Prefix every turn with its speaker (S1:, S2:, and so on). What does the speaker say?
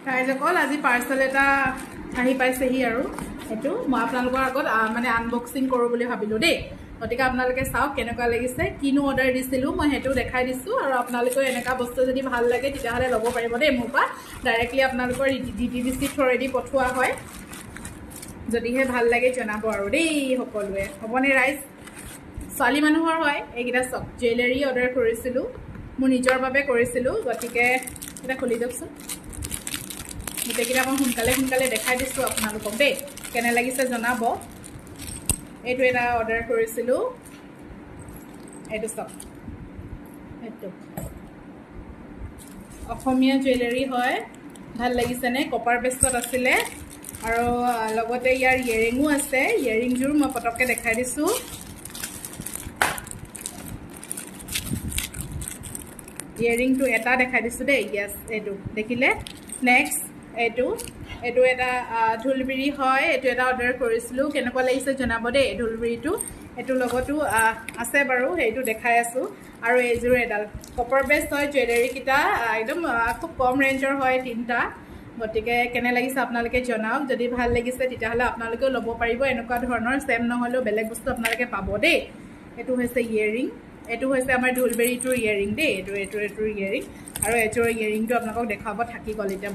S1: ৰাইজসকল আজি পাৰ্চেল এটা আহি পাইছেহি আৰু সেইটো মই আপোনালোকৰ আগত মানে আনবক্সিং কৰোঁ বুলি ভাবিলোঁ দেই। গতিকে আপোনালোকে চাওক কেনেকুৱা লাগিছে, কিনো অৰ্ডাৰ দিছিলোঁ মই সেইটো দেখাই দিছোঁ। আৰু আপোনালোকেও এনেকুৱা বস্তু যদি ভাল লাগে তেতিয়াহ'লে ল'ব পাৰিব দেই মোৰ পৰা। ডাইৰেক্টলি আপোনালোকৰ DTDC থ্ৰুৱেদি পঠোৱা হয়। যদিহে ভাল লাগে জনাব আৰু দেই সকলোৱে, হ'বনে ৰাইজ? ছোৱালী মানুহৰ হয় এইকেইটা চব জুৱেলাৰী অৰ্ডাৰ কৰিছিলোঁ, মোৰ নিজৰ বাবে কৰিছিলোঁ। গতিকে এটা খুলি দিয়কচোন, গোটেইকেইটা মই সোনকালে দেখাই দিছোঁ আপোনালোকক দেই, কেনে লাগিছে জনাব। এইটো এটা অৰ্ডাৰ কৰিছিলোঁ, এইটো চাওক, এইটো অসমীয়া জুৱেলাৰী হয়, ভাল লাগিছেনে? কপাৰ বেষ্টত আছিলে আৰু লগতে ইয়াৰ ইয়েৰিঙো আছে। ইয়েৰিংযোৰ মই পটককৈ দেখাই দিছোঁ। ইয়েৰিংটো এটা দেখাই দিছোঁ দেই, য়েছ এইটো দেখিলে। নেক্সট এইটো এটা ঢোলবিৰি হয়, এইটো এটা অৰ্ডাৰ কৰিছিলোঁ, কেনেকুৱা লাগিছে জনাব দেই। ঢোলবিৰিটো এইটোৰ লগতো আছে বাৰু, সেইটো দেখাই আছোঁ। আৰু এইযোৰ এডাল কপাৰ বেষ্ট হয়, জুৱেলাৰীকেইটা একদম খুব কম ৰেঞ্জৰ হয়, 3টা। গতিকে কেনে লাগিছে আপোনালোকে জনাওক। যদি ভাল লাগিছে তেতিয়াহ'লে আপোনালোকেও ল'ব পাৰিব। এনেকুৱা ধৰণৰ চেম নহ'লেও বেলেগ বস্তু আপোনালোকে পাব দেই। এইটো হৈছে ইয়েৰিং, এইটো হৈছে আমাৰ ঢোলবিৰিটোৰ ইয়েৰিং দেই, এইটোৰ ইয়েৰিং। আৰু এইযোৰ ইয়েৰিংটো আপোনালোকক দেখুৱাব থাকি গ'ল এতিয়া।